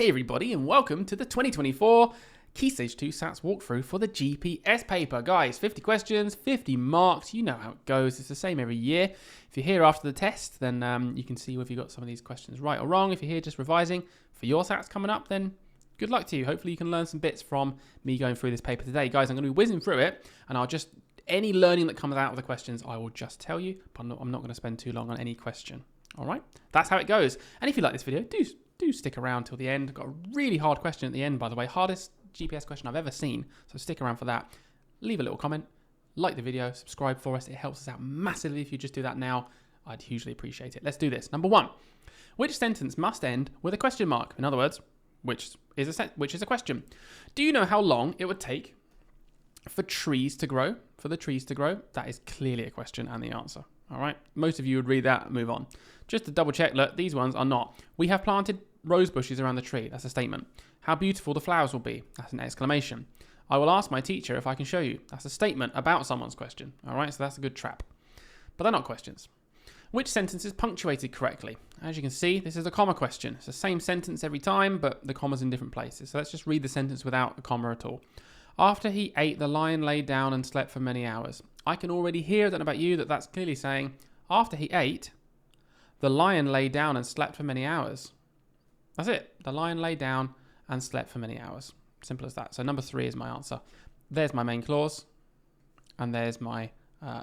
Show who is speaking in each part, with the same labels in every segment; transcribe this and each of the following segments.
Speaker 1: Hey everybody, and welcome to the 2024 Key Stage 2 SATs walkthrough for the GPS paper. Guys, 50 questions, 50 marks, you know how it goes. It's the same every year. If you're here after the test, then you can see whether you got some of these questions right or wrong. If you're here just revising for your SATs coming up, then good luck to you. Hopefully you can learn some bits from me going through this paper today. Guys, I'm going to be whizzing through it, and any learning that comes out of the questions, I will just tell you, but I'm not going to spend too long on any question. All right? That's how it goes. And if you like this video, do stick around till the end. I've got a really hard question at the end, by the way. Hardest GPS question I've ever seen. So stick around for that. Leave a little comment. Like the video. Subscribe for us. It helps us out massively if you just do that now. I'd hugely appreciate it. Let's do this. Number 1. Which sentence must end with a question mark? In other words, which is a question. Do you know how long it would take for trees to grow? For the trees to grow? That is clearly a question and the answer. All right. Most of you would read that and move on. Just to double check, look, these ones are not. We have planted rose bushes around the tree. That's a statement. How beautiful the flowers will be. That's an exclamation. I will ask my teacher if I can show you. That's a statement about someone's question. All right, so that's a good trap. But they're not questions. Which sentence is punctuated correctly? As you can see, this is a comma question. It's the same sentence every time, but the comma's in different places. So let's just read the sentence without a comma at all. After he ate, the lion lay down and slept for many hours. I can already hear, I don't know about you, that's clearly saying, after he ate, the lion lay down and slept for many hours. That's it. The lion lay down and slept for many hours. Simple as that. So number 3 is my answer. There's my main clause. And there's my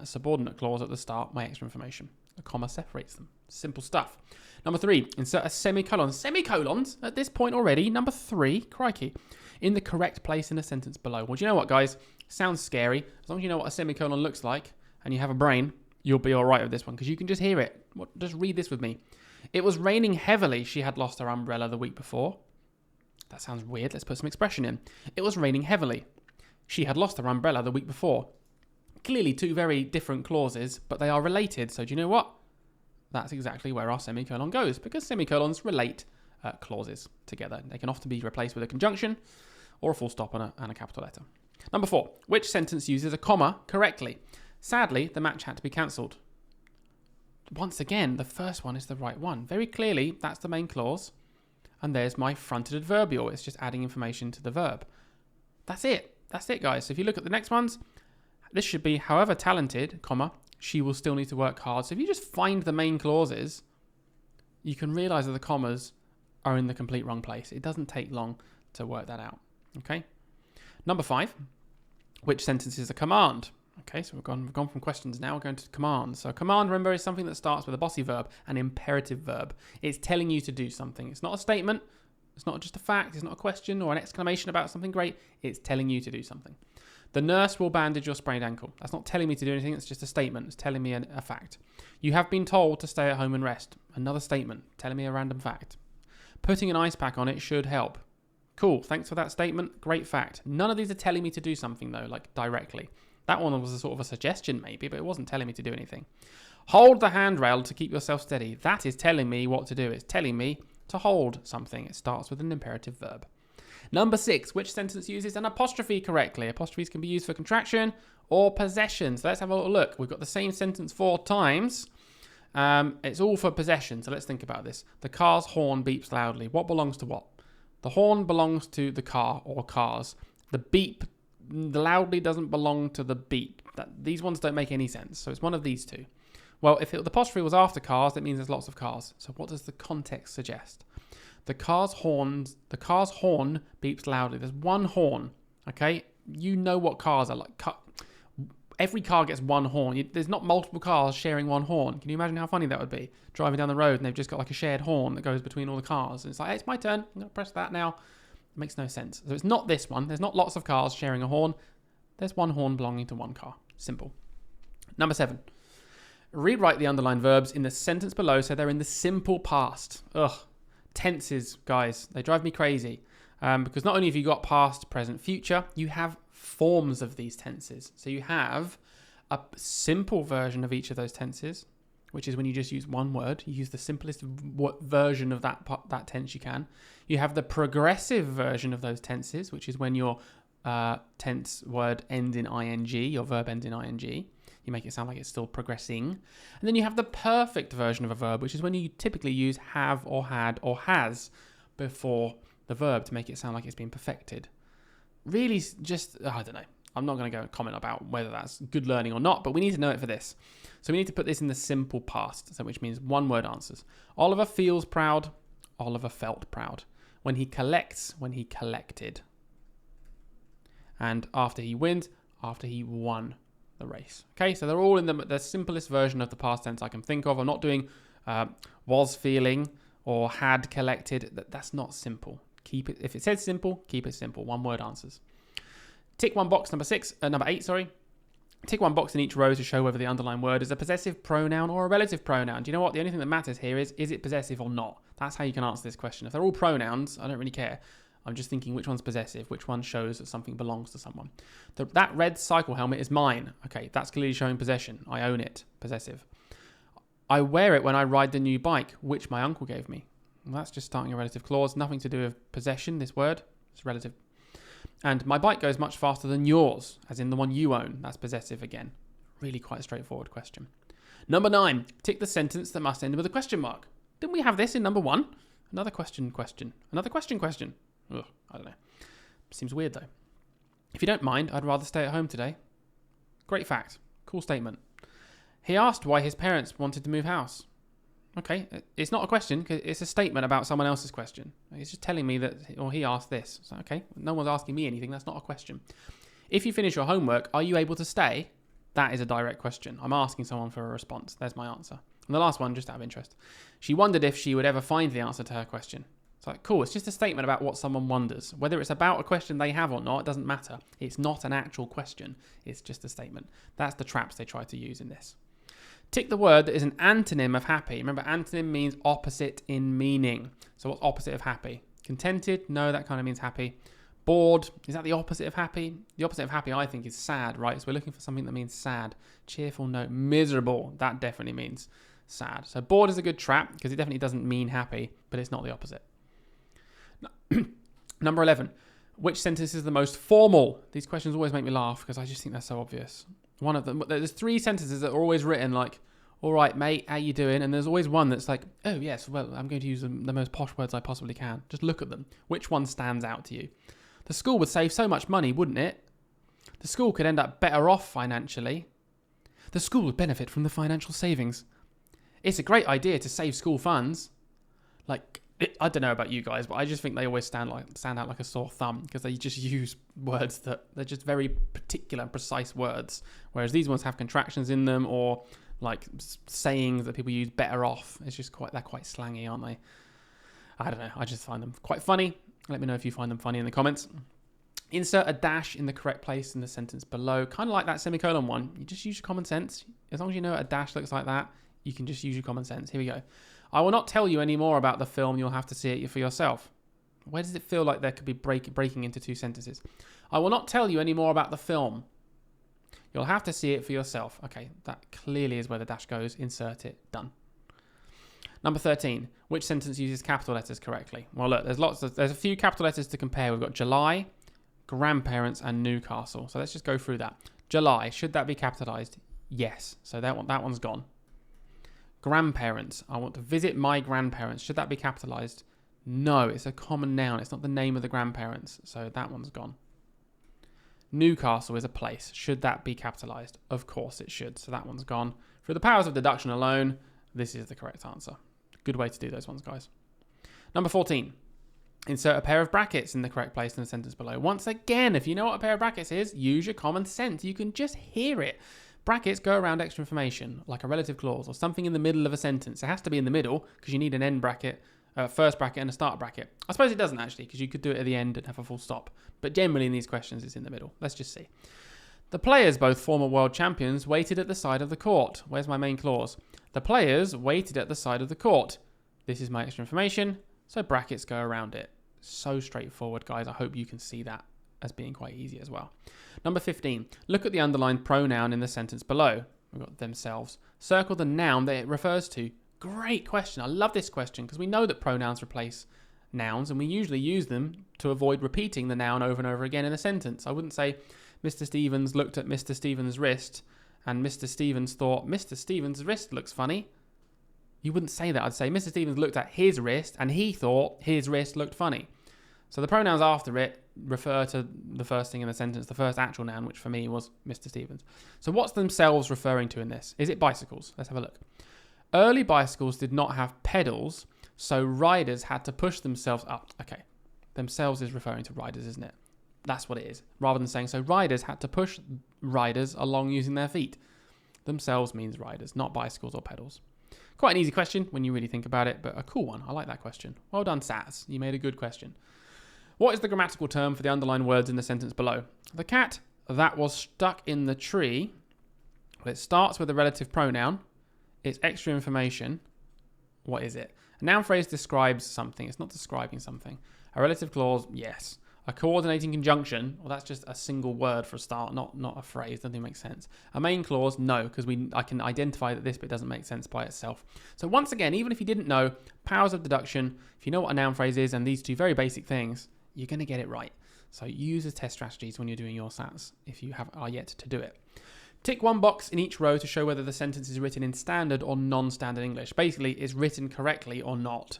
Speaker 1: subordinate clause at the start, my extra information. A comma separates them. Simple stuff. Number 3, insert a semicolon. Semicolons at this point already. Number 3, crikey, in the correct place in the sentence below. Well, do you know what, guys? Sounds scary. As long as you know what a semicolon looks like and you have a brain, you'll be all right with this one because you can just hear it. Just read this with me. It was raining heavily. She had lost her umbrella the week before. That sounds weird. Let's put some expression in. It was raining heavily. She had lost her umbrella the week before. Clearly 2 very different clauses, but they are related. So do you know what? That's exactly where our semicolon goes because semicolons relate clauses together. They can often be replaced with a conjunction or a full stop and a capital letter. Number 4. Which sentence uses a comma correctly? Sadly, the match had to be cancelled. Once again, the first one is the right one. Very clearly, that's the main clause. And there's my fronted adverbial. It's just adding information to the verb. That's it. That's it, guys. So if you look at the next ones, this should be, however talented, comma, she will still need to work hard. So if you just find the main clauses, you can realize that the commas are in the complete wrong place. It doesn't take long to work that out. Okay. Number 5, which sentence is a command? Okay, so we've gone from questions now, we're going to commands. So command, remember, is something that starts with a bossy verb, an imperative verb. It's telling you to do something. It's not a statement. It's not just a fact. It's not a question or an exclamation about something great. It's telling you to do something. The nurse will bandage your sprained ankle. That's not telling me to do anything. It's just a statement. It's telling me a fact. You have been told to stay at home and rest. Another statement, telling me a random fact. Putting an ice pack on it should help. Cool, thanks for that statement. Great fact. None of these are telling me to do something, though, like directly. That one was a sort of a suggestion maybe, but it wasn't telling me to do anything. Hold the handrail to keep yourself steady. That is telling me what to do. It's telling me to hold something. It starts with an imperative verb. Number 6, which sentence uses an apostrophe correctly? Apostrophes can be used for contraction or possession. So let's have a little look. We've got the same sentence 4 times. It's all for possession. So let's think about this. The car's horn beeps loudly. What belongs to what? The horn belongs to the car or cars. The beep loudly doesn't belong to the beep. These ones don't make any sense. So it's one of these 2. Well, if the apostrophe was after cars, that means there's lots of cars. So what does the context suggest? The car's horn beeps loudly. There's one horn. Okay, you know what cars are like. Every car gets one horn. There's not multiple cars sharing one horn. Can you imagine how funny that would be? Driving down the road and they've just got like a shared horn that goes between all the cars. And it's like, hey, it's my turn. I'm going to press that now. It makes no sense. So it's not this one. There's not lots of cars sharing a horn. There's one horn belonging to one car. Simple. Number 7. Rewrite the underlined verbs in the sentence below so they're in the simple past. Ugh. Tenses, guys. They drive me crazy. Because not only have you got past, present, future, you have forms of these tenses. So you have a simple version of each of those tenses, which is when you just use one word. You use the simplest version of that tense you can. You have the progressive version of those tenses, which is when your tense word ends in ing, your verb ends in ing. You make it sound like it's still progressing. And then you have the perfect version of a verb, which is when you typically use have or had or has before the verb to make it sound like it's been perfected. Really just, I don't know. I'm not going to go and comment about whether that's good learning or not, but we need to know it for this. So we need to put this in the simple past, so which means one word answers. Oliver feels proud. Oliver felt proud. When he collects, when he collected. And after he wins, after he won the race. Okay, so they're all in the simplest version of the past tense I can think of. I'm not doing was feeling or had collected. That's not simple. Keep it. If it says simple, keep it simple. One word answers. Tick one box, number 8, sorry. Tick one box in each row to show whether the underlined word is a possessive pronoun or a relative pronoun. Do you know what? The only thing that matters here is it possessive or not? That's how you can answer this question. If they're all pronouns, I don't really care. I'm just thinking which one's possessive, which one shows that something belongs to someone. That red cycle helmet is mine. Okay, that's clearly showing possession. I own it. Possessive. I wear it when I ride the new bike, which my uncle gave me. Well, that's just starting a relative clause. Nothing to do with possession, this word. It's relative. And my bike goes much faster than yours, as in the one you own. That's possessive again. Really quite a straightforward question. Number 9. Tick the sentence that must end with a question mark. Didn't we have this in number 1? Another question. Another question. Ugh, I don't know. Seems weird though. If you don't mind, I'd rather stay at home today. Great fact. Cool statement. He asked why his parents wanted to move house. Okay, it's not a question, because it's a statement about someone else's question. It's just telling me that, or he asked this. So, okay, no one's asking me anything. That's not a question. If you finish your homework, are you able to stay? That is a direct question. I'm asking someone for a response. There's my answer. And the last one, just out of interest. She wondered if she would ever find the answer to her question. It's like, cool, it's just a statement about what someone wonders. Whether it's about a question they have or not, it doesn't matter. It's not an actual question. It's just a statement. That's the traps they try to use in this. Tick the word that is an antonym of happy. Remember, antonym means opposite in meaning. So what's opposite of happy? Contented? No, that kind of means happy. Bored? Is that the opposite of happy? The opposite of happy, I think, is sad, right? So we're looking for something that means sad. Cheerful? No. Miserable? That definitely means sad. So bored is a good trap because it definitely doesn't mean happy, but it's not the opposite. Number 11. Which sentence is the most formal? These questions always make me laugh because I just think they're so obvious. One of them, there's 3 sentences that are always written like, all right, mate, how you doing? And there's always one that's like, oh, yes, well, I'm going to use the most posh words I possibly can. Just look at them. Which one stands out to you? The school would save so much money, wouldn't it? The school could end up better off financially. The school would benefit from the financial savings. It's a great idea to save school funds. Like, I don't know about you guys, but I just think they always stand out like a sore thumb because they just use words that they're just very particular and precise words. Whereas these ones have contractions in them or like sayings that people use better off. It's just they're quite slangy, aren't they? I don't know. I just find them quite funny. Let me know if you find them funny in the comments. Insert a dash in the correct place in the sentence below. Kind of like that semicolon one. You just use your common sense. As long as you know what a dash looks like that, you can just use your common sense. Here we go. I will not tell you any more about the film. You'll have to see it for yourself. Where does it feel like there could be breaking into 2 sentences? I will not tell you any more about the film. You'll have to see it for yourself. Okay, that clearly is where the dash goes. Insert it. Done. Number 13. Which sentence uses capital letters correctly? Well, look, there's a few capital letters to compare. We've got July, grandparents, and Newcastle. So let's just go through that. July, should that be capitalized? Yes. So that one's gone. Grandparents. I want to visit my grandparents. Should that be capitalized? No, it's a common noun. It's not the name of the grandparents. So that one's gone. Newcastle is a place. Should that be capitalized? Of course it should. So that one's gone. Through the powers of deduction alone, this is the correct answer. Good way to do those ones, guys. Number 14. Insert a pair of brackets in the correct place in the sentence below. Once again, if you know what a pair of brackets is, use your common sense. You can just hear it. Brackets go around extra information, like a relative clause or something in the middle of a sentence. It has to be in the middle because you need an end bracket, first bracket and a start bracket. I suppose it doesn't actually because you could do it at the end and have a full stop. But generally in these questions, it's in the middle. Let's just see. The players, both former world champions, waited at the side of the court. Where's my main clause? The players waited at the side of the court. This is my extra information, so brackets go around it. So straightforward, guys. I hope you can see that as being quite easy as well. Number 15. Look at the underlined pronoun in the sentence below. We've got themselves. Circle the noun that it refers to. Great question. I love this question because we know that pronouns replace nouns and we usually use them to avoid repeating the noun over and over again in a sentence. I wouldn't say Mr. Stevens looked at Mr. Stevens' wrist and Mr. Stevens thought Mr. Stevens' wrist looks funny. You wouldn't say that. I'd say Mr. Stevens looked at his wrist and he thought his wrist looked funny. So the pronouns after it refer to the first thing in the sentence, the first actual noun, which for me was Mr. Stevens. So what's themselves referring to in this? Is it bicycles? Let's have a look. Early bicycles did not have pedals, so riders had to push themselves up. Okay, themselves is referring to riders, isn't it? That's what it is. Rather than saying, so riders had to push riders along using their feet. Themselves means riders, not bicycles or pedals. Quite an easy question when you really think about it, but a cool one. I like that question. Well done, Sats. You made a good question. What is the grammatical term for the underlined words in the sentence below? The cat that was stuck in the tree. Well, it starts with a relative pronoun. It's extra information. What is it? A noun phrase describes something. It's not describing something. A relative clause, yes. A coordinating conjunction, well, that's just a single word for a start, not a phrase. Doesn't make sense. A main clause, no, because I can identify that this bit doesn't make sense by itself. So once again, even if you didn't know, powers of deduction, if you know what a noun phrase is and these two very basic things, you're going to get it right. So use the test strategies when you're doing your SATs if you are yet to do it. Tick one box in each row to show whether the sentence is written in standard or non-standard English. Basically, is written correctly or not.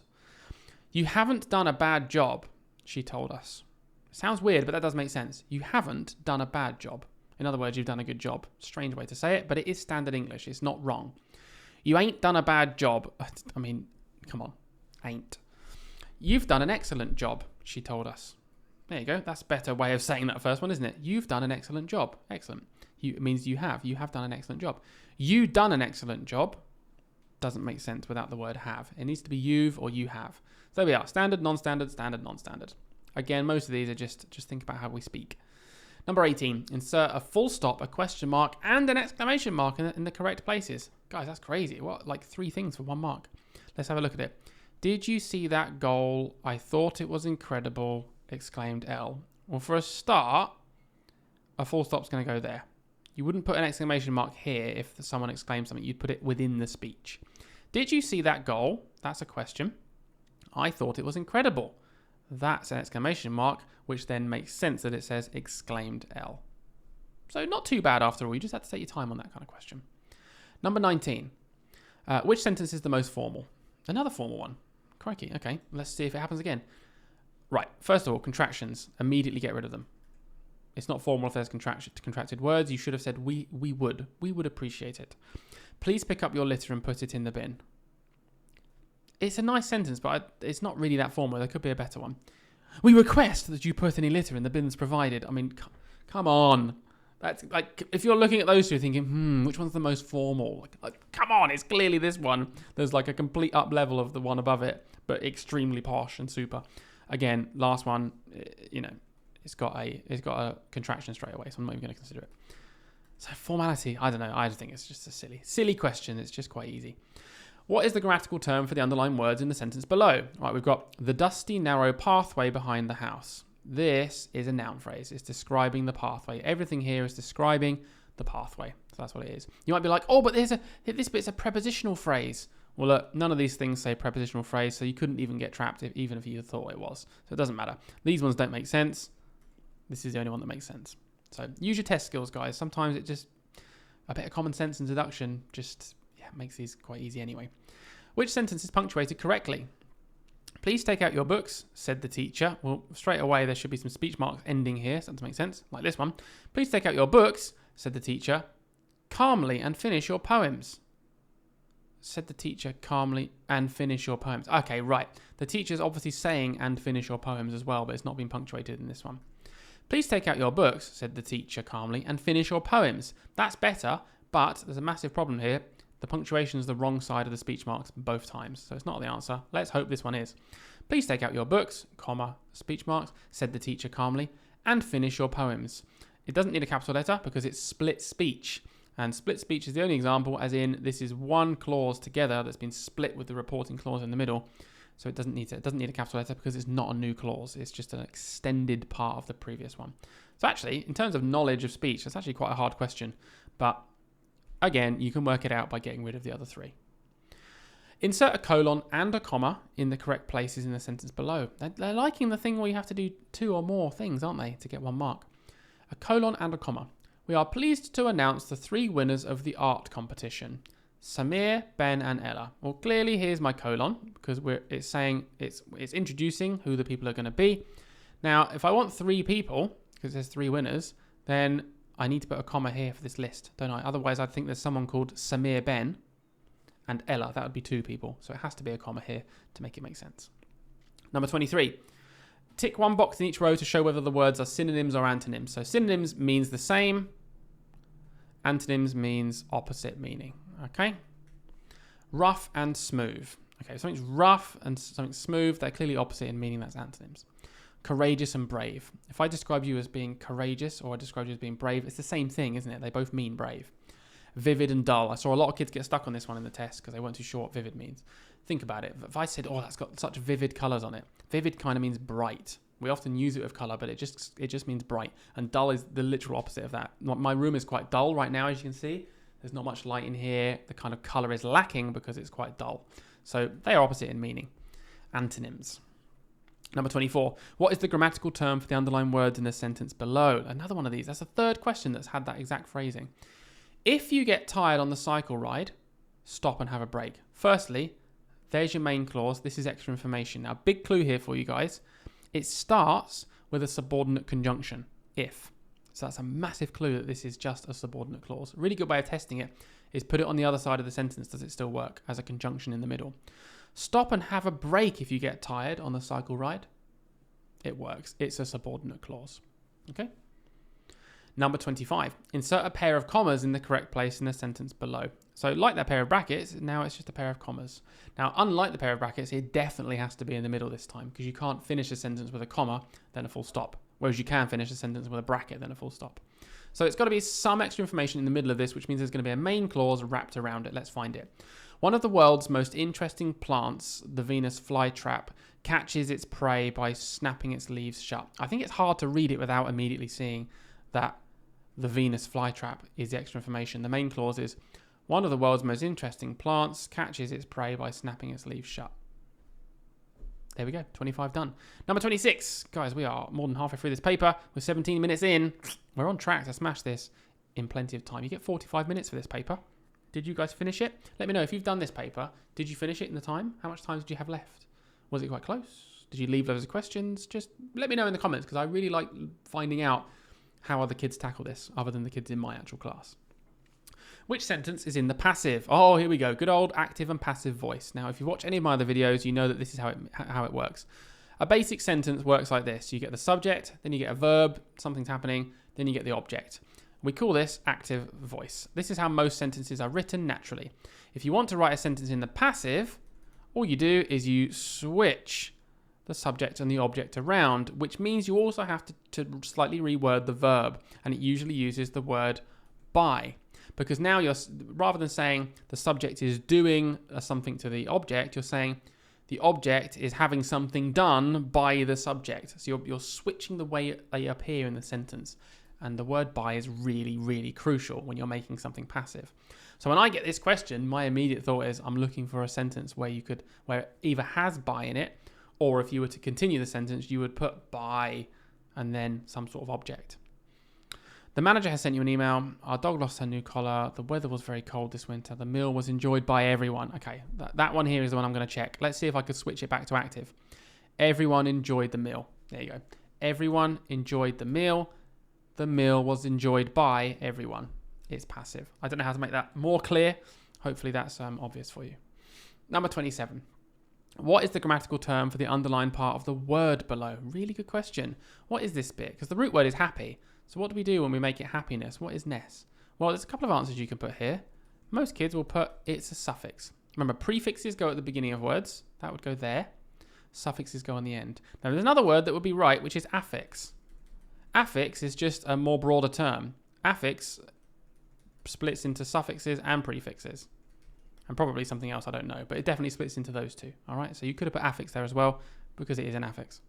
Speaker 1: You haven't done a bad job, she told us. Sounds weird, but that does make sense. You haven't done a bad job. In other words, you've done a good job. Strange way to say it, but it is standard English. It's not wrong. You ain't done a bad job. I mean, come on. Ain't. You've done an excellent job, she told us. There you go. That's a better way of saying that first one, isn't it? You've done an excellent job. Excellent. It means you have. You have done an excellent job. You done an excellent job doesn't make sense without the word have. It needs to be you've or you have. So there we are. Standard, non-standard, standard, non-standard. Again, most of these are just think about how we speak. Number 18. Insert a full stop, a question mark, and an exclamation mark in the correct places. Guys, that's crazy. What? Like 3 things for 1 mark. Let's have a look at it. Did you see that goal? I thought it was incredible, exclaimed Elle. Well, for a start, a full stop's going to go there. You wouldn't put an exclamation mark here if someone exclaimed something. You'd put it within the speech. Did you see that goal? That's a question. I thought it was incredible. That's an exclamation mark, which then makes sense that it says exclaimed Elle. So not too bad after all. You just have to take your time on that kind of question. Number 19. Which sentence is the most formal? Another formal one. Crikey. Okay, let's see if it happens again. Right. First of all, contractions. Immediately get rid of them. It's not formal if there's contracted words. You should have said we would. We would appreciate it. Please pick up your litter and put it in the bin. It's a nice sentence, but it's not really that formal. There could be a better one. We request that you put any litter in the bins provided. I mean, come on. That's like, if you're looking at those two thinking, which one's the most formal? Like, come on, it's clearly this one. There's like a complete up level of the one above it, but extremely posh and super. Again, last one, it's got a contraction straight away, so I'm not even going to consider it. So formality, I don't know. I just think it's just a silly question. It's just quite easy. What is the grammatical term for the underlined words in the sentence below? Right, we've got the dusty, narrow pathway behind the house. This is a noun phrase. It's describing the pathway. Everything here is describing the pathway. So that's what it is. You might be like, oh, but this bit's a prepositional phrase. Well, look, none of these things say prepositional phrase, so you couldn't even get trapped even if you thought it was. So it doesn't matter. These ones don't make sense. This is the only one that makes sense. So use your test skills, guys. Sometimes it just, a bit of common sense and deduction just makes these quite easy anyway. Which sentence is punctuated correctly? Please take out your books, said the teacher. Well, straight away there should be some speech marks ending here, so that doesn't make sense, like this one. Please take out your books, said the teacher, calmly and finish your poems. Said the teacher calmly and finish your poems. Okay, right. The teacher's obviously saying and finish your poems as well, but it's not been punctuated in this one. Please take out your books, said the teacher calmly, and finish your poems. That's better, but there's a massive problem here. The punctuation is the wrong side of the speech marks both times, so it's not the answer. Let's hope this one is. Please take out your books, comma, speech marks, said the teacher calmly, and finish your poems. It doesn't need a capital letter because it's split speech. And split speech is the only example, as in this is one clause together that's been split with the reporting clause in the middle. So it doesn't need a capital letter because it's not a new clause. It's just an extended part of the previous one. So actually, in terms of knowledge of speech, that's actually quite a hard question. But again, you can work it out by getting rid of the other 3. Insert a colon and a comma in the correct places in the sentence below. They're liking the thing where you have to do 2 or more things, aren't they, to get 1 mark. A colon and a comma. We are pleased to announce the 3 winners of the art competition. Samir, Ben and Ella. Well, clearly here's my colon because it's saying it's introducing who the people are going to be. Now, if I want 3 people, because there's 3 winners, then I need to put a comma here for this list, don't I? Otherwise, I think there's someone called Samir Ben and Ella. That would be 2 people. So it has to be a comma here to make it make sense. Number 23. Tick 1 box in each row to show whether the words are synonyms or antonyms. So synonyms means the same. Antonyms means opposite meaning. Okay? Rough and smooth. Okay, if something's rough and something's smooth, they're clearly opposite in meaning. That's antonyms. Courageous and brave. If I describe you as being courageous or I describe you as being brave, it's the same thing, isn't it? They both mean brave. Vivid and dull. I saw a lot of kids get stuck on this one in the test because they weren't too sure what vivid means. Think about it. If I said, oh, that's got such vivid colours on it. Vivid kind of means bright. We often use it with colour, but it just means bright. And dull is the literal opposite of that. My room is quite dull right now, as you can see. There's not much light in here. The kind of colour is lacking because it's quite dull. So they are opposite in meaning. Antonyms. Number 24. What is the grammatical term for the underlined words in the sentence below? Another one of these. That's the third question that's had that exact phrasing. If you get tired on the cycle ride, stop and have a break. Firstly, there's your main clause. This is extra information. Now, big clue here for you guys. It starts with a subordinate conjunction, if. So that's a massive clue that this is just a subordinate clause. A really good way of testing it is put it on the other side of the sentence. Does it still work as a conjunction in the middle? Stop and have a break if you get tired on the cycle ride. It works. It's a subordinate clause. Okay? Number 25. Insert a pair of commas in the correct place in the sentence below. So like that pair of brackets, now it's just a pair of commas. Now, unlike the pair of brackets, it definitely has to be in the middle this time because you can't finish a sentence with a comma, then a full stop. Whereas you can finish a sentence with a bracket, then a full stop. So it's got to be some extra information in the middle of this, which means there's going to be a main clause wrapped around it. Let's find it. One of the world's most interesting plants, the Venus flytrap, catches its prey by snapping its leaves shut. I think it's hard to read it without immediately seeing that the Venus flytrap is the extra information. The main clause is, one of the world's most interesting plants catches its prey by snapping its leaves shut. There we go, 25 done. Number 26. Guys, we are more than halfway through this paper. We're 17 minutes in. We're on track to smash this in plenty of time. You get 45 minutes for this paper. Did you guys finish it? Let me know if you've done this paper. Did you finish it in the time? How much time did you have left? Was it quite close? Did you leave loads of questions? Just let me know in the comments because I really like finding out how other kids tackle this other than the kids in my actual class. Which sentence is in the passive? Oh, here we go. Good old active and passive voice. Now, if you watch any of my other videos, you know that this is how it works. A basic sentence works like this. You get the subject, then you get a verb, something's happening, then you get the object. We call this active voice. This is how most sentences are written naturally. If you want to write a sentence in the passive, all you do is you switch the subject and the object around, which means you also have to slightly reword the verb, and it usually uses the word by. Because now you're, rather than saying the subject is doing something to the object, you're saying the object is having something done by the subject. So you're switching the way they appear in the sentence. And the word by is really, really crucial when you're making something passive. So when I get this question, my immediate thought is I'm looking for a sentence where it either has by in it, or if you were to continue the sentence, you would put by and then some sort of object. The manager has sent you an email. Our dog lost her new collar. The weather was very cold this winter. The meal was enjoyed by everyone. Okay, that one here is the one I'm going to check. Let's see if I could switch it back to active. Everyone enjoyed the meal. There you go. Everyone enjoyed the meal. The meal was enjoyed by everyone. It's passive. I don't know how to make that more clear. Hopefully that's obvious for you. Number 27. What is the grammatical term for the underlined part of the word below? Really good question. What is this bit? Because the root word is happy. So what do we do when we make it happiness? What is ness? Well, there's a couple of answers you can put here. Most kids will put it's a suffix. Remember, prefixes go at the beginning of words. That would go there. Suffixes go on the end. Now, there's another word that would be right, which is affix. Affix is just a more broader term. Affix splits into suffixes and prefixes. And probably something else, I don't know. But it definitely splits into those two. All right, so you could have put affix there as well because it is an affix.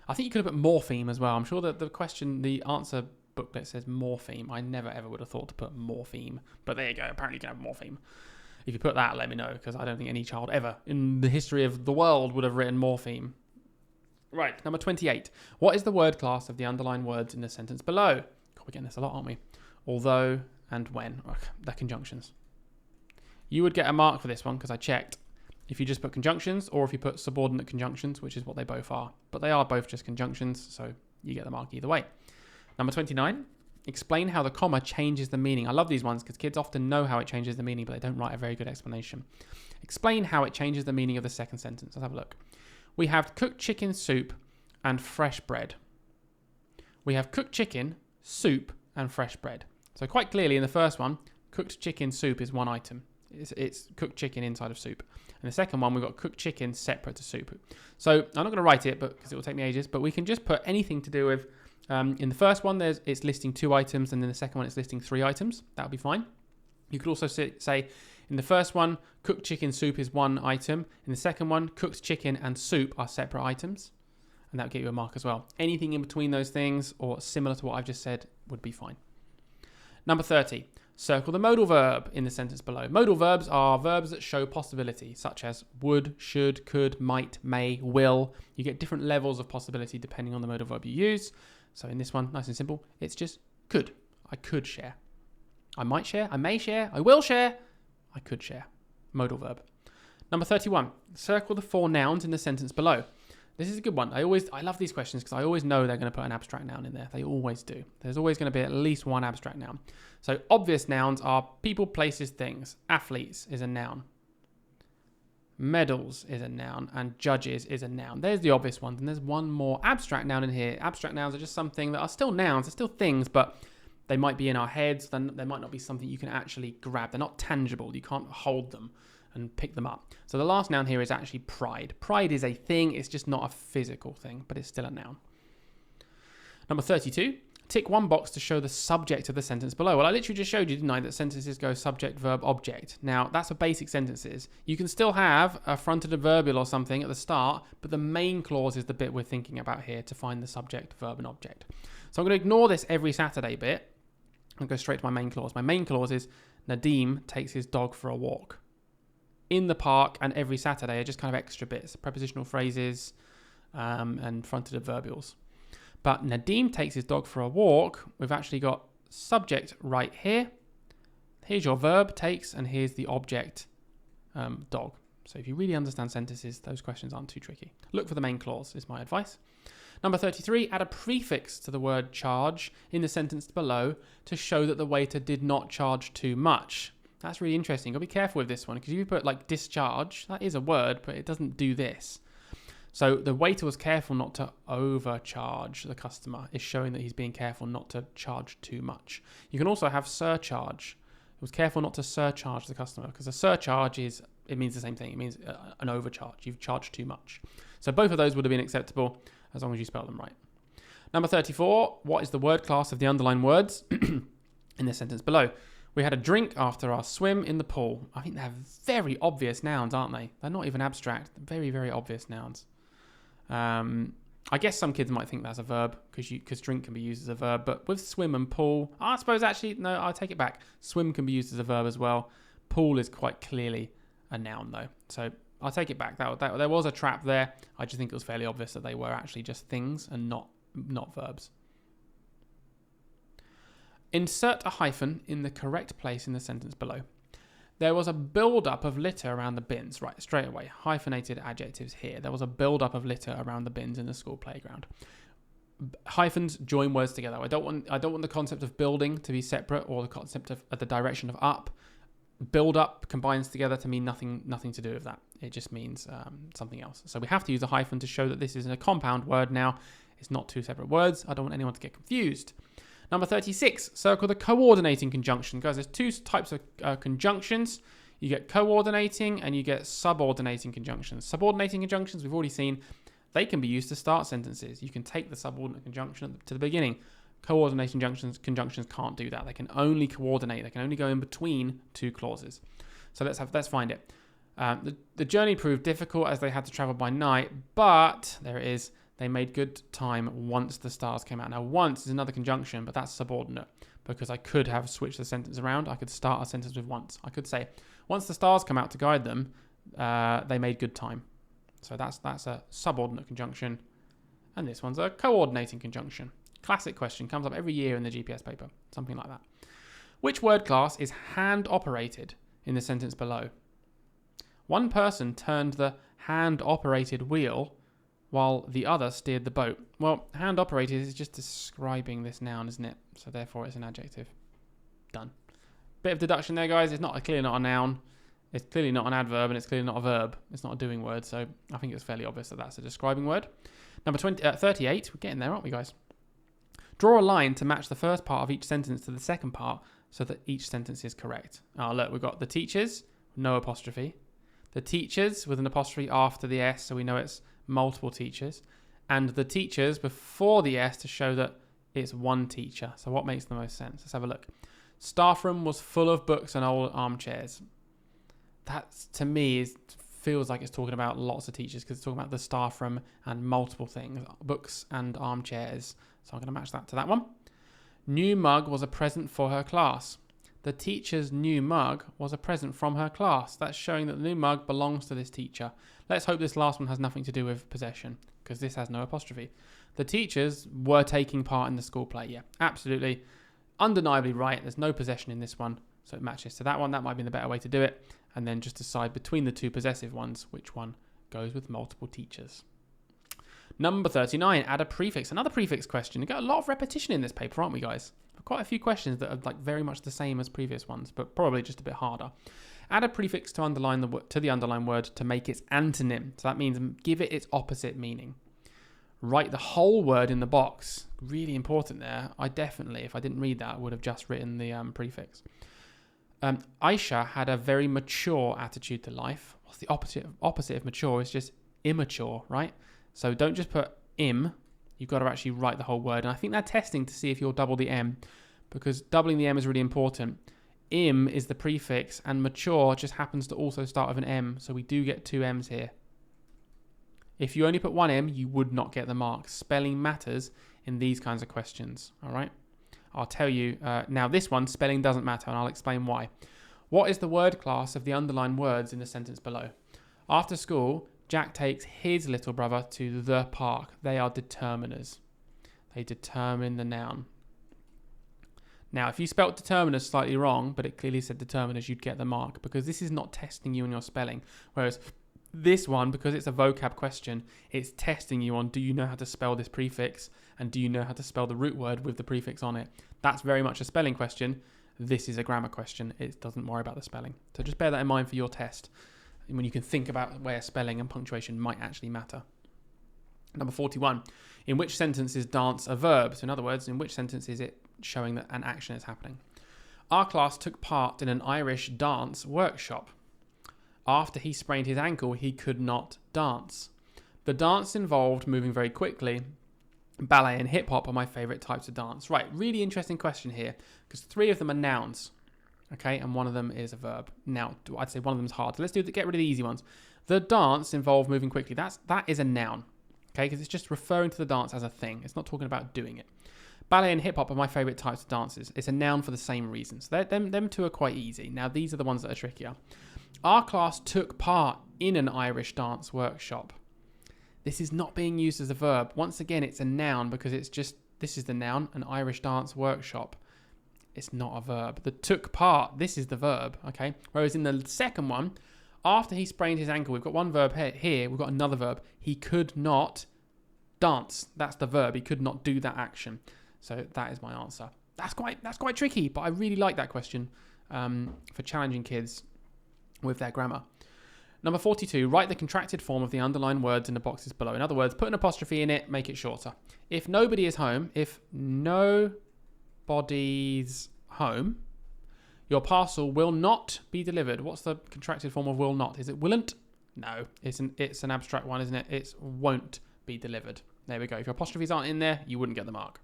Speaker 1: I think you could have put morpheme as well. I'm sure that the answer booklet says morpheme. I never ever would have thought to put morpheme. But there you go. Apparently you can have morpheme. If you put that, let me know, because I don't think any child ever in the history of the world would have written morpheme. Right, number 28. What is the word class of the underlined words in the sentence below? God, we're getting this a lot, aren't we? Although and when. They're conjunctions. You would get a mark for this one because I checked. if you just put conjunctions or if you put subordinate conjunctions, which is what they both are. But they are both just conjunctions, so you get the mark either way. Number 29, explain how the comma changes the meaning. I love these ones because kids often know how it changes the meaning, but they don't write a very good explanation. Explain how it changes the meaning of the second sentence. Let's have a look. We have cooked chicken soup and fresh bread. We have cooked chicken, soup, and fresh bread. So quite clearly in the first one, cooked chicken soup is one item. It's cooked chicken inside of soup. And the second one, we've got cooked chicken separate to soup. So I'm not going to write it because it will take me ages, but we can just put anything to do with, in the first one, it's listing 2 items, and in the second one, it's listing 3 items. That would be fine. You could also say, in the first one, cooked chicken soup is 1 item. In the second one, cooked chicken and soup are separate items. And that will get you a mark as well. Anything in between those things or similar to what I've just said would be fine. Number 30, circle the modal verb in the sentence below. Modal verbs are verbs that show possibility, such as would, should, could, might, may, will. You get different levels of possibility depending on the modal verb you use. So in this one, nice and simple, it's just could. I could share. I might share, I may share, I will share, I could share. Modal verb. Number 31, circle the 4 nouns in the sentence below. This is a good one. I love these questions because I always know they're going to put an abstract noun in there. They always do. There's always going to be at least one abstract noun. So obvious nouns are people, places, things. Athletes is a noun. Medals is a noun. And judges is a noun. There's the obvious ones. And there's one more abstract noun in here. Abstract nouns are just something that are still nouns. They're still things, but they might be in our heads. Then they might not be something you can actually grab. They're not tangible. You can't hold them and pick them up. So the last noun here is actually pride. Pride is a thing. It's just not a physical thing, but it's still a noun. Number 32, tick 1 box to show the subject of the sentence below. Well, I literally just showed you, didn't I, that sentences go subject, verb, object. Now, that's for basic sentences. You can still have a fronted adverbial or something at the start, but the main clause is the bit we're thinking about here to find the subject, verb, and object. So I'm going to ignore this every Saturday bit and go straight to my main clause. My main clause is Nadeem takes his dog for a walk. In the park and every Saturday are just kind of extra bits, prepositional phrases and fronted adverbials. But Nadeem takes his dog for a walk. We've actually got subject right here. Here's your verb, takes, and here's the object, dog. So if you really understand sentences, those questions aren't too tricky. Look for the main clause is my advice. Number 33, add a prefix to the word charge in the sentence below to show that the waiter did not charge too much. That's really interesting. Got to be careful with this one because if you put like discharge, that is a word, but it doesn't do this. So the waiter was careful not to overcharge the customer. It's showing that he's being careful not to charge too much. You can also have surcharge. He was careful not to surcharge the customer because a surcharge it means the same thing. It means an overcharge. You've charged too much. So both of those would have been acceptable as long as you spell them right. Number 34, what is the word class of the underlined words in the sentence below? We had a drink after our swim in the pool. I think they're very obvious nouns, aren't they? They're not even abstract. Very, very obvious nouns. I guess some kids might think that's a verb because drink can be used as a verb. But with swim and pool, I suppose actually, no, I'll take it back. Swim can be used as a verb as well. Pool is quite clearly a noun though. So I'll take it back. That there was a trap there. I just think it was fairly obvious that they were actually just things and not verbs. Insert a hyphen in the correct place in the sentence below. There was a build-up of litter around the bins. Right, straight away. Hyphenated adjectives here. There was a build-up of litter around the bins in the school playground. Hyphens join words together. I don't want the concept of building to be separate or the concept of the direction of up. Build-up combines together to mean nothing to do with that. It just means something else. So we have to use a hyphen to show that this is a compound word now. It's not 2 separate words. I don't want anyone to get confused. Number 36, circle the coordinating conjunction. Guys, there's 2 types of conjunctions. You get coordinating and you get subordinating conjunctions. Subordinating conjunctions, we've already seen, they can be used to start sentences. You can take the subordinate conjunction to the beginning. Coordinating conjunctions can't do that. They can only coordinate. They can only go in between 2 clauses. So let's find it. The journey proved difficult as they had to travel by night, but there it is. They made good time once the stars came out. Now, once is another conjunction, but that's subordinate because I could have switched the sentence around. I could start a sentence with once. I could say, once the stars come out to guide them, they made good time. So that's a subordinate conjunction. And this one's a coordinating conjunction. Classic question, comes up every year in the GPS paper, something like that. Which word class is hand operated in the sentence below? One person turned the hand-operated wheel while the other steered the boat. Well, hand-operated is just describing this noun, isn't it? So therefore it's an adjective. Done. Bit of deduction there, guys. It's clearly not a noun. It's clearly not an adverb, and it's clearly not a verb. It's not a doing word, so I think it's fairly obvious that that's a describing word. Number 38. We're getting there, aren't we, guys? Draw a line to match the first part of each sentence to the second part so that each sentence is correct. Oh, look, we've got the teachers, no apostrophe. The teachers with an apostrophe after the S, so we know it's multiple teachers. And the teachers before the S to show that it's one teacher. So what makes the most sense? Let's have a look. Staff room was full of books and old armchairs. That, to me, feels like it's talking about lots of teachers because it's talking about the staff room and multiple things, books and armchairs. So I'm going to match that to that one. New mug was a present for her class. The teacher's new mug was a present from her class. That's showing that the new mug belongs to this teacher. Let's hope this last one has nothing to do with possession because this has no apostrophe. The teachers were taking part in the school play. Yeah, absolutely. Undeniably right. There's no possession in this one. So it matches to that one. That might be the better way to do it. And then just decide between the two possessive ones which one goes with multiple teachers. Number 39, add a prefix. Another prefix question. We've got a lot of repetition in this paper, aren't we, guys? Quite a few questions that are like very much the same as previous ones, but probably just a bit harder. Add a prefix to the underlined word to make its antonym. So that means give it its opposite meaning. Write the whole word in the box. Really important there. I definitely, if I didn't read that, would have just written the prefix. Aisha had a very mature attitude to life. What's the opposite of mature? Is just immature, right? So don't just put im. You've got to actually write the whole word. And I think they're testing to see if you'll double the M, because doubling the M is really important. Im is the prefix, and mature just happens to also start with an M. So we do get two M's here. If you only put one M, you would not get the mark. Spelling matters in these kinds of questions, all right? I'll tell you, now this one, spelling doesn't matter, and I'll explain why. What is the word class of the underlined words in the sentence below? After school, Jack takes his little brother to the park. They are determiners. They determine the noun. Now, if you spelt determiners slightly wrong, but it clearly said determiners, you'd get the mark, because this is not testing you on your spelling. Whereas this one, because it's a vocab question, it's testing you on, do you know how to spell this prefix? And do you know how to spell the root word with the prefix on it? That's very much a spelling question. This is a grammar question. It doesn't worry about the spelling. So just bear that in mind for your test, when you can think about where spelling and punctuation might actually matter. Number 41. In which sentence is dance a verb? So in other words, in which sentence is it showing that an action is happening? Our class took part in an Irish dance workshop. After he sprained his ankle, he could not dance. The dance involved moving very quickly. Ballet and hip-hop are my favourite types of dance. Right, really interesting question here, because 3 of them are nouns. Okay, and one of them is a verb. Now, I'd say one of them is hard. So let's get rid of the easy ones. The dance involved moving quickly. That is a noun. Okay, because it's just referring to the dance as a thing. It's not talking about doing it. Ballet and hip-hop are my favourite types of dances. It's a noun for the same reasons. Them two are quite easy. Now, these are the ones that are trickier. Our class took part in an Irish dance workshop. This is not being used as a verb. Once again, it's a noun because it's just, this is the noun, an Irish dance workshop. It's not a verb. The took part, this is the verb, okay? Whereas in the second one, after he sprained his ankle, we've got one verb here, we've got another verb. He could not dance. That's the verb. He could not do that action. So that is my answer. That's quite tricky, but I really like that question for challenging kids with their grammar. Number 42, write the contracted form of the underlined words in the boxes below. In other words, put an apostrophe in it, make it shorter. If nobody is home, if nobody's home, your parcel will not be delivered. What's the contracted form of will not? Is it willn't? No, it's an abstract one, isn't it? It's won't be delivered. There we go. If your apostrophes aren't in there, you wouldn't get the mark.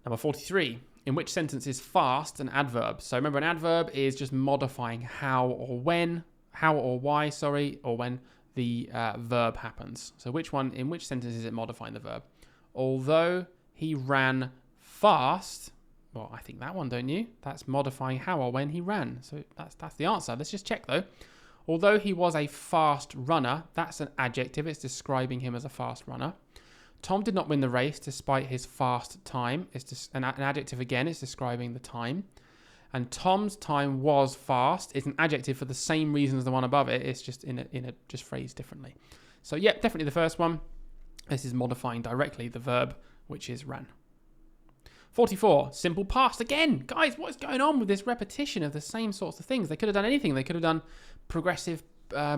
Speaker 1: Number 43, in which sentence is fast an adverb? So remember, an adverb is just modifying how or why, or when the verb happens. So in which sentence is it modifying the verb? Although he ran fast, well, I think that one, don't you? That's modifying how or when he ran. So that's the answer. Let's just check though. Although he was a fast runner, that's an adjective. It's describing him as a fast runner. Tom did not win the race despite his fast time. It's just an adjective again. It's describing the time. And Tom's time was fast is an adjective for the same reason as the one above it. It's just in a just phrased differently. So yeah, definitely the first one. This is modifying directly the verb, which is ran. 44, simple past. Again, guys, what is going on with this repetition of the same sorts of things? They could have done anything. They could have done progressive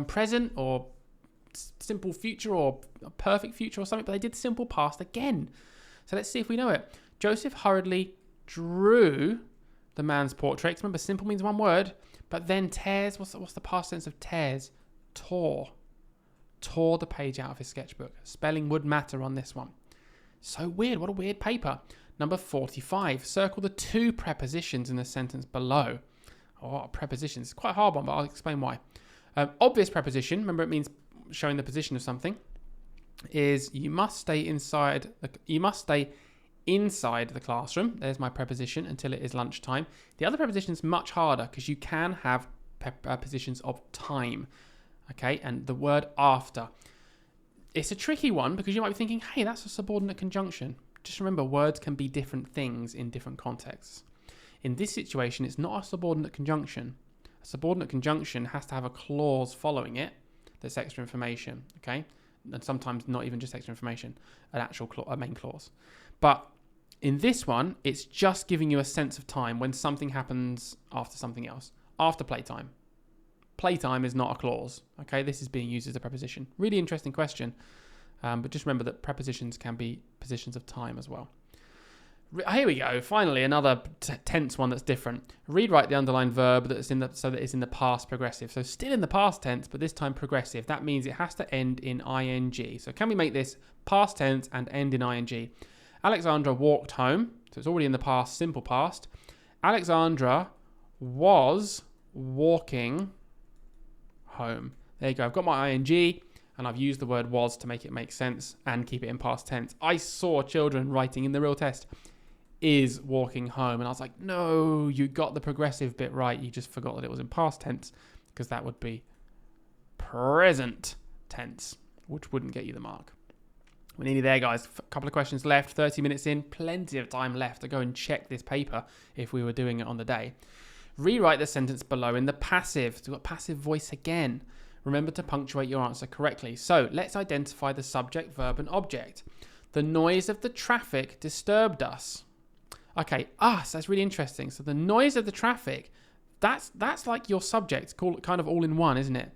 Speaker 1: present or simple future or perfect future or something, but they did simple past again. So let's see if we know it. Joseph hurriedly drew the man's portrait. Remember, simple means one word, but then tears. What's the past tense of tears? Tore the page out of his sketchbook. Spelling would matter on this one. So weird. What a weird paper. Number 45. Circle the two prepositions in the sentence below. Oh, prepositions. It's quite a hard one, but I'll explain why. Obvious preposition. Remember, it means showing the position of something. Is you must stay inside the classroom. There's my preposition until it is lunchtime. The other preposition is much harder because you can have prepositions of time. Okay, and the word after. It's a tricky one because you might be thinking, hey, that's a subordinate conjunction. Just remember, words can be different things in different contexts. In this situation, it's not a subordinate conjunction. A subordinate conjunction has to have a clause following it that's extra information, okay? And sometimes not even just extra information, an actual a main clause. But in this one, it's just giving you a sense of time when something happens after something else. After playtime. Playtime is not a clause, okay? This is being used as a preposition. Really interesting question. But just remember that prepositions can be positions of time as well. Here we go. Finally, another tense one that's different. Rewrite the underlined verb so that it's in the past progressive. So still in the past tense, but this time progressive. That means it has to end in ing. So can we make this past tense and end in ing? Alexandra walked home. So it's already in the past, simple past. Alexandra was walking home. There you go. I've got my ing. And I've used the word was to make it make sense and keep it in past tense. I saw children writing in the real test is walking home. And I was like, no, you got the progressive bit right. You just forgot that it was in past tense because that would be present tense, which wouldn't get you the mark. We're nearly there, guys. A couple of questions left, 30 minutes in. Plenty of time left to go and check this paper if we were doing it on the day. Rewrite the sentence below in the passive. So we've got passive voice again. Remember to punctuate your answer correctly. So let's identify the subject, verb, and object. The noise of the traffic disturbed us. Okay, us, that's really interesting. So the noise of the traffic, that's like your subject, kind of all in one, isn't it?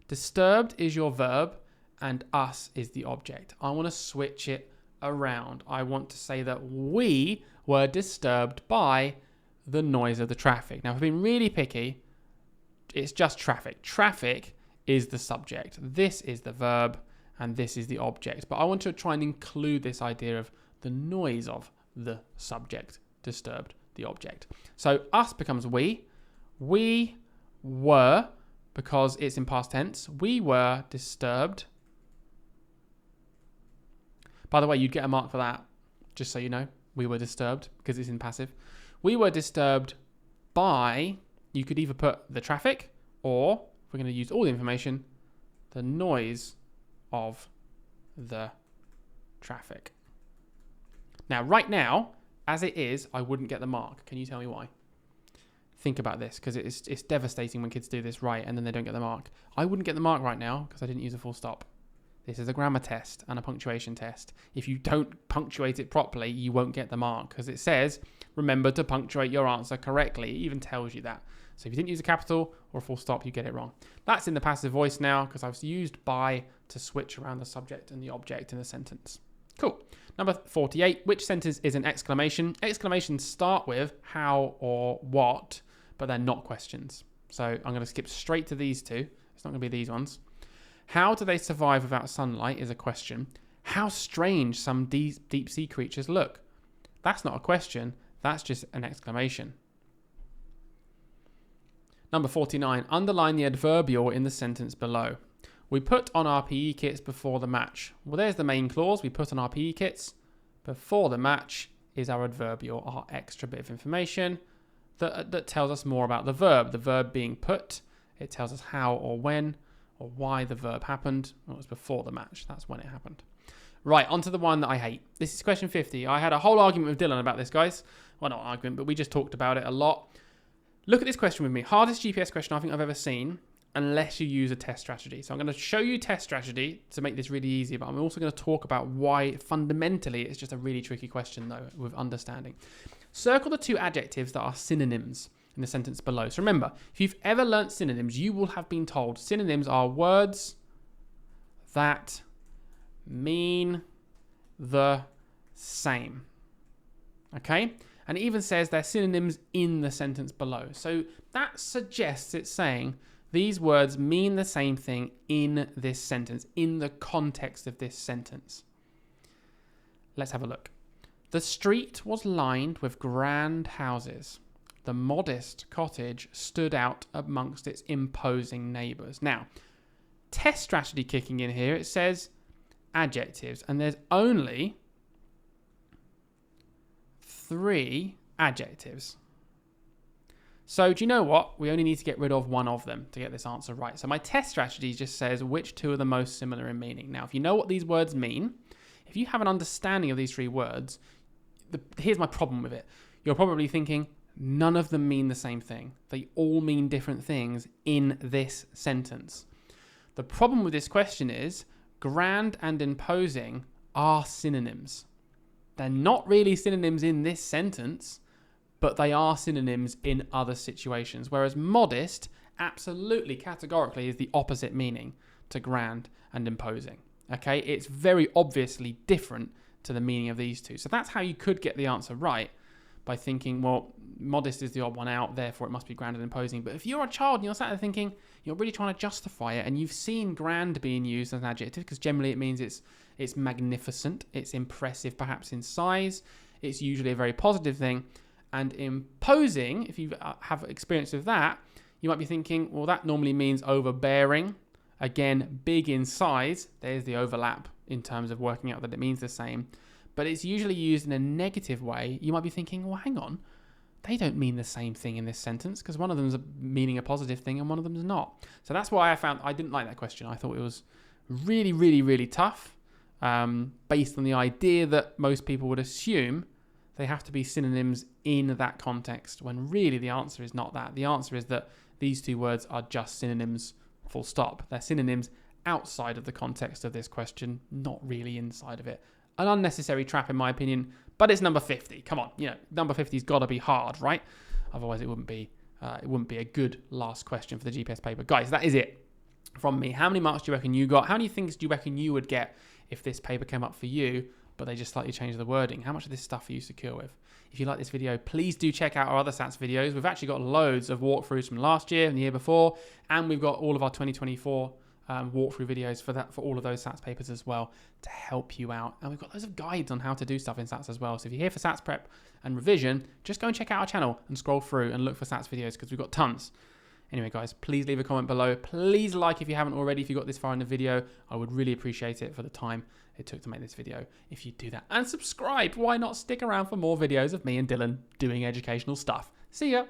Speaker 1: Disturbed is your verb, and us is the object. I want to switch it around. I want to say that we were disturbed by the noise of the traffic. Now, if I've been really picky, it's just traffic. Traffic is the subject. This is the verb, and this is the object. But I want to try and include this idea of the noise of the subject disturbed the object. So us becomes we. We were, because it's in past tense, we were disturbed. By the way, you'd get a mark for that, just so you know. We were disturbed, because it's in passive. We were disturbed by, you could either put the traffic, or we're going to use all the information, the noise of the traffic. Now, right now, as it is, I wouldn't get the mark. Can you tell me why? Think about this, because it's devastating when kids do this right and then they don't get the mark. I wouldn't get the mark right now because I didn't use a full stop. This is a grammar test and a punctuation test. If you don't punctuate it properly, you won't get the mark because it says, remember to punctuate your answer correctly. It even tells you that. So if you didn't use a capital or a full stop, you get it wrong. That's in the passive voice now because I've used by to switch around the subject and the object in the sentence. Cool. Number 48, which sentence is an exclamation? Exclamations start with how or what, but they're not questions. So I'm going to skip straight to these two. It's not going to be these ones. How do they survive without sunlight is a question. How strange some deep sea creatures look. That's not a question. That's just an exclamation. Number 49, underline the adverbial in the sentence below. We put on our PE kits before the match. Well, there's the main clause. We put on our PE kits. Before the match is our adverbial, our extra bit of information that tells us more about the verb being put. It tells us how or when or why the verb happened. Well, it was before the match. That's when it happened. Right, on to the one that I hate. This is question 50. I had a whole argument with Dylan about this, guys. Well, not argument, but we just talked about it a lot. Look at this question with me. Hardest GPS question I think I've ever seen, unless you use a test strategy. So I'm going to show you test strategy to make this really easy, but I'm also going to talk about why fundamentally it's just a really tricky question though with understanding. Circle the 2 adjectives that are synonyms in the sentence below. So remember, if you've ever learnt synonyms, you will have been told synonyms are words that mean the same. Okay? And it even says they're synonyms in the sentence below. So that suggests it's saying these words mean the same thing in this sentence, in the context of this sentence. Let's have a look. The street was lined with grand houses. The modest cottage stood out amongst its imposing neighbours. Now, test strategy kicking in here, it says adjectives, and there's only 3 adjectives. So do you know what? We only need to get rid of one of them to get this answer right. So my test strategy just says which 2 are the most similar in meaning. Now, if you know what these words mean, if you have an understanding of these 3 words, here's my problem with it. You're probably thinking, none of them mean the same thing. They all mean different things in this sentence. The problem with this question is grand and imposing are synonyms. They're not really synonyms in this sentence, but they are synonyms in other situations. Whereas modest, absolutely, categorically, is the opposite meaning to grand and imposing. Okay, it's very obviously different to the meaning of these 2. So that's how you could get the answer right, by thinking, well, modest is the odd one out, therefore it must be grand and imposing. But if you're a child and you're sat there thinking, you're really trying to justify it, and you've seen grand being used as an adjective, because generally it means it's magnificent, it's impressive perhaps in size, it's usually a very positive thing. And imposing, if you have experience with that, you might be thinking, well, that normally means overbearing. Again, big in size, there's the overlap in terms of working out that it means the same. But it's usually used in a negative way. You might be thinking, well, hang on, they don't mean the same thing in this sentence, because one of them is meaning a positive thing and one of them is not. So that's why I didn't like that question. I thought it was really, really, really tough, based on the idea that most people would assume they have to be synonyms in that context, when really the answer is not that. The answer is that these 2 words are just synonyms, full stop. They're synonyms outside of the context of this question, not really inside of it. An unnecessary trap in my opinion, but it's number 50. Come on, number 50's got to be hard, right? Otherwise it wouldn't be a good last question for the GPS paper. Guys, that is it from me. How many marks do you reckon you got? How many things do you reckon you would get if this paper came up for you, but they just slightly changed the wording? How much of this stuff are you secure with? If you like this video, please do check out our other SATs videos. We've actually got loads of walkthroughs from last year and the year before, and we've got all of our 2024 walkthrough videos for all of those SATs papers as well to help you out. And we've got loads of guides on how to do stuff in SATs as well. So if you're here for SATs prep and revision, just go and check out our channel and scroll through and look for SATs videos, because we've got tons. Anyway, guys, please leave a comment below. Please like if you haven't already. If you got this far in the video, I would really appreciate it for the time it took to make this video if you do that. And subscribe. Why not stick around for more videos of me and Dylan doing educational stuff? See ya.